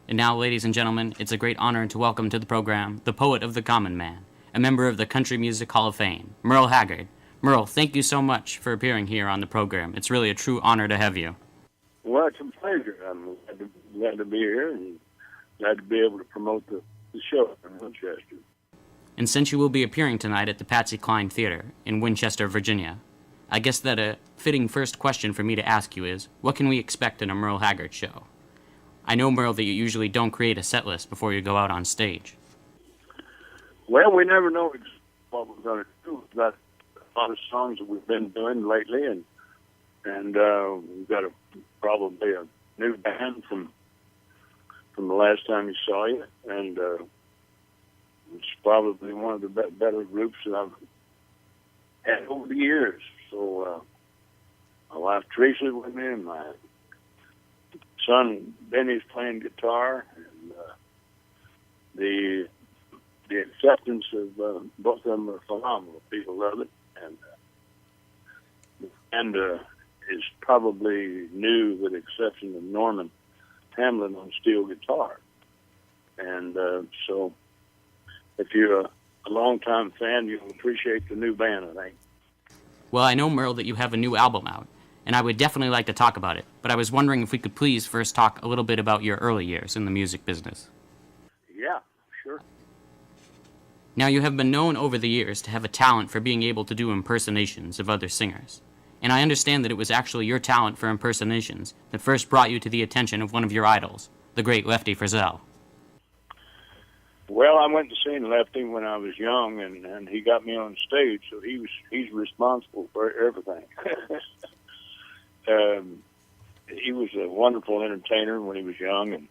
And now, ladies and gentlemen, it's a great honor to welcome to the program the poet of the common man, a member of the Country Music Hall of Fame, Merle Haggard. Merle, thank you so much for appearing here on the program. It's really a true honor to have you. Well, it's a pleasure. I'm glad to be here and glad to be able to promote the show in Winchester. And since you will be appearing tonight at the Patsy Cline Theater in Winchester, Virginia, I guess that a fitting first question for me to ask you is, what can we expect in a Merle Haggard show? I know, Merle, that you usually don't create a set list before you go out on stage. Well, we never know what we're going to do. We've got a lot of songs that we've been doing lately, and we've got probably a new band from the last time you saw you, and it's probably one of the better groups that I've had over the years. So my wife Teresa with me, and my son Benny's playing guitar, and the acceptance of both of them are phenomenal. People love it, and is probably new with the exception of Norman Hamlin on steel guitar. And so if you're a longtime fan, you'll appreciate the new band, I think. Well, I know, Merle, that you have a new album out, and I would definitely like to talk about it, but I was wondering if we could please first talk a little bit about your early years in the music business. Yeah, sure. Now, you have been known over the years to have a talent for being able to do impersonations of other singers, and I understand that it was actually your talent for impersonations that first brought you to the attention of one of your idols, the great Lefty Frizzell. Well, I went to see Lefty when I was young, and he got me on stage, so he's responsible for everything. He was a wonderful entertainer when he was young, and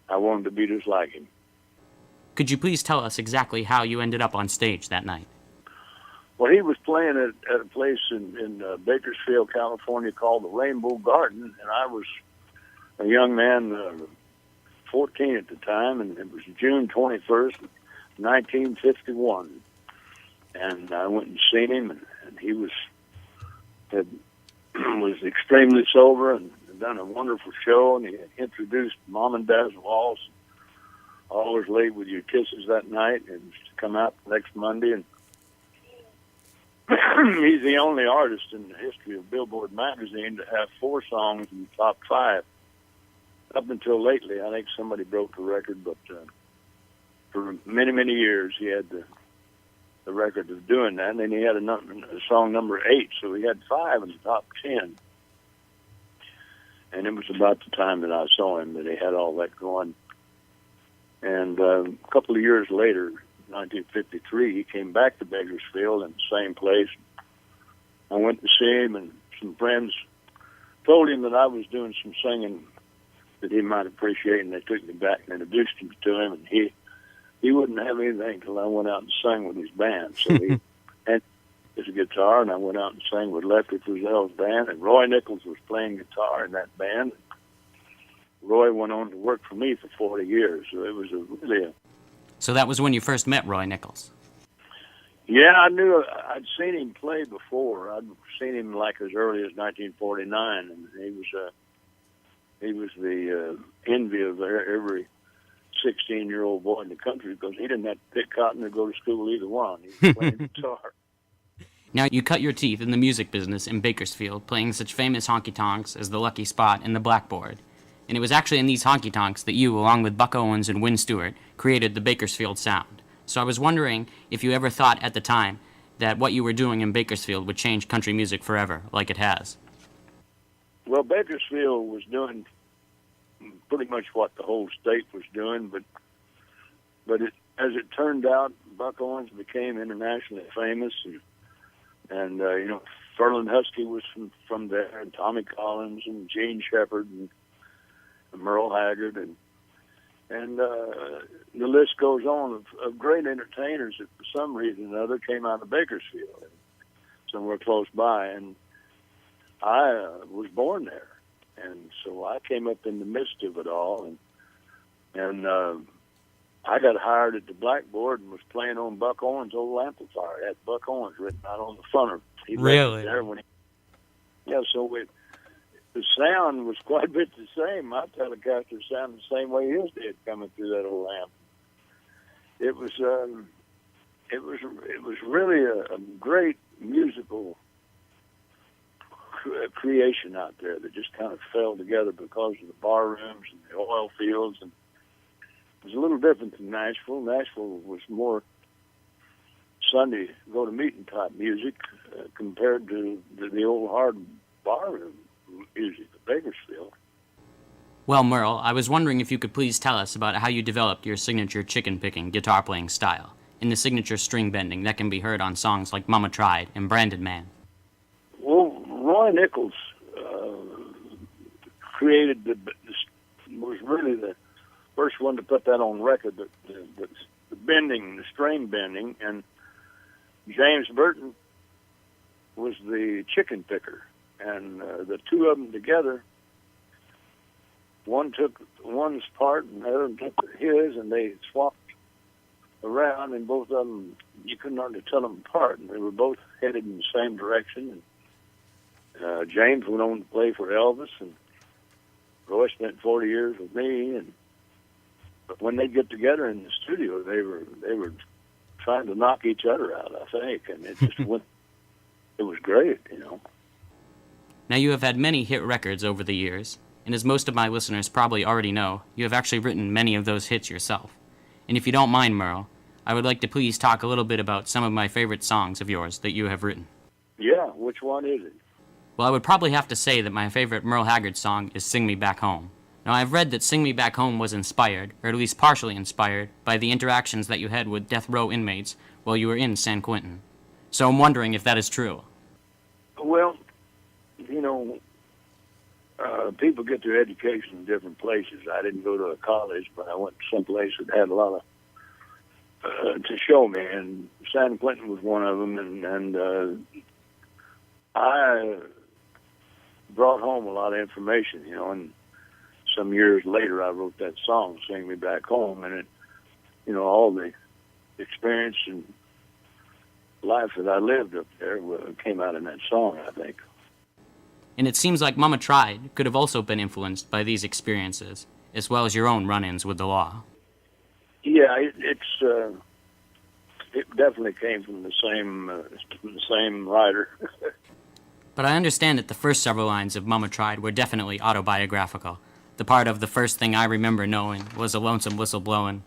I wanted to be just like him. Could you please tell us exactly how you ended up on stage that night? Well, he was playing at a place in Bakersfield, California called the Rainbow Garden, and I was a young man, 14 at the time, and it was June 21st, 1951. And I went and seen him, and he was extremely sober and had done a wonderful show, and he had introduced Mom and Dad's Waltz, Always Late with Your Kisses that night, and was to come out next Monday. And he's the only artist in the history of Billboard magazine to have 4 songs in the top 5. Up until lately, I think somebody broke the record, but for many, many years he had the record of doing that. And then he had a song number 8, so he had 5 in the top 10. And it was about the time that I saw him that he had all that going. And a couple of years later, 1953, he came back to Bakersfield in the same place. I went to see him, and some friends told him that I was doing some singing that he might appreciate, and they took me back and introduced him to him, and he wouldn't have anything until I went out and sang with his band. So he had his guitar, and I went out and sang with Lefty Frizzell's band, and Roy Nichols was playing guitar in that band. Roy went on to work for me for 40 years, so it was So that was when you first met Roy Nichols? Yeah, I knew. I'd seen him play before. I'd seen him like as early as 1949, and he was the envy of every 16-year-old boy in the country because he didn't have to pick cotton or go to school either one. He was playing guitar. Now, you cut your teeth in the music business in Bakersfield, playing such famous honky-tonks as the Lucky Spot and the Blackboard. And it was actually in these honky-tonks that you, along with Buck Owens and Win Stewart, created the Bakersfield sound. So I was wondering if you ever thought at the time that what you were doing in Bakersfield would change country music forever, like it has. Well, Bakersfield was doing pretty much what the whole state was doing, but as it turned out, Buck Owens became internationally famous, and Ferlin Husky was from there, and Tommy Collins and Gene Shepard and Merle Haggard, and the list goes on of great entertainers that for some reason or another came out of Bakersfield, somewhere close by, and I was born there, and so I came up in the midst of it all, and I got hired at the Blackboard and was playing on Buck Owens' old amplifier. It had Buck Owens written out on the front of it. He Really? There when so the sound was quite a bit the same. My Telecaster sounded the same way his did coming through that old amp. It was really a great musical creation out there that just kind of fell together because of the bar rooms and the oil fields. And it was a little different than Nashville. Nashville was more Sunday go-to-meeting type music compared to the old hard bar room music of Bakersfield. Well, Merle, I was wondering if you could please tell us about how you developed your signature chicken-picking guitar-playing style and the signature string bending that can be heard on songs like Mama Tried and Branded Man. Well, Roy Nichols was really the first one to put that on record, the bending, the string bending, and James Burton was the chicken picker. And the two of them together, one took one's part and the other took his, and they swapped around, and both of them, you couldn't hardly tell them apart, and they were both headed in the same direction. And James went on to play for Elvis, and Roy spent 40 years with me. But when they get together in the studio, they were trying to knock each other out, I think, and it just went. It was great, you know. Now, you have had many hit records over the years, and as most of my listeners probably already know, you have actually written many of those hits yourself. And if you don't mind, Merle, I would like to please talk a little bit about some of my favorite songs of yours that you have written. Yeah, which one is it? Well, I would probably have to say that my favorite Merle Haggard song is Sing Me Back Home. Now, I've read that Sing Me Back Home was inspired, or at least partially inspired, by the interactions that you had with death row inmates while you were in San Quentin. So I'm wondering if that is true. Well, you know, people get their education in different places. I didn't go to a college, but I went someplace that had a lot of to show me, and San Quentin was one of them. And I brought home a lot of information, you know. And some years later, I wrote that song, "Sing Me Back Home," and it, you know, all the experience and life that I lived up there came out in that song, I think. And it seems like Mama Tried could have also been influenced by these experiences, as well as your own run-ins with the law. Yeah, it definitely came from the same writer. But I understand that the first several lines of Mama Tried were definitely autobiographical. The part of the first thing I remember knowing was a lonesome whistle blowing.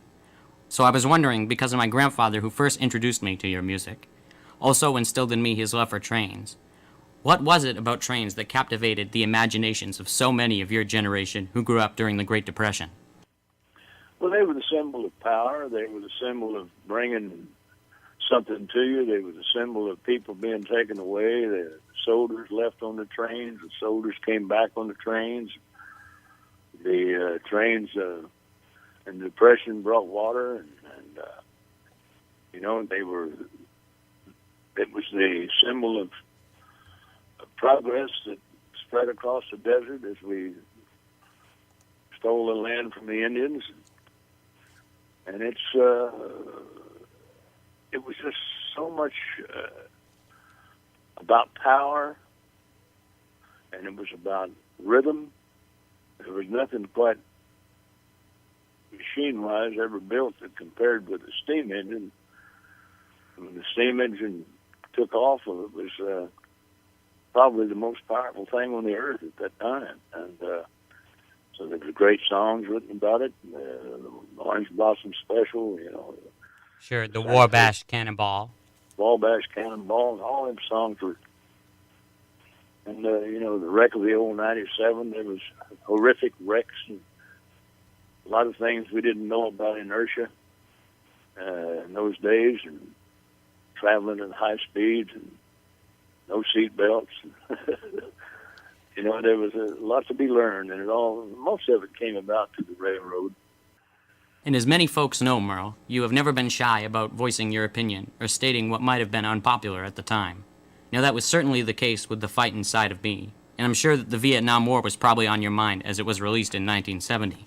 So I was wondering, because of my grandfather who first introduced me to your music, also instilled in me his love for trains, what was it about trains that captivated the imaginations of so many of your generation who grew up during the Great Depression? Well, they were the symbol of power. They were the symbol of bringing something to you. They were the symbol of people being taken away. The soldiers left on the trains. The soldiers came back on the trains. The trains in the Depression brought water, and you know, it was the symbol of progress that spread across the desert as we stole the land from the Indians. And it was just so much about power, and it was about rhythm. There was nothing quite machine-wise ever built that compared with the steam engine. When the steam engine took off, it was probably the most powerful thing on the earth at that time. And so there were great songs written about it. The Orange Blossom Special, you know. Sure, the Wabash Cannonball. Wabash Cannonball, and all them songs were. And, you know, the wreck of the old 97, there was horrific wrecks and a lot of things we didn't know about inertia in those days, and traveling at high speeds and no seat belts. You know, there was a lot to be learned, and most of it came about through the railroad. And as many folks know, Merle, you have never been shy about voicing your opinion or stating what might have been unpopular at the time. Now, that was certainly the case with The Fight Inside of Me, and I'm sure that the Vietnam War was probably on your mind as it was released in 1970.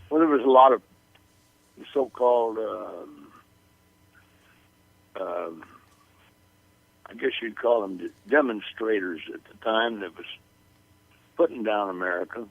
Well, there was a lot of so-called, I guess you'd call them demonstrators at the time that was putting down America.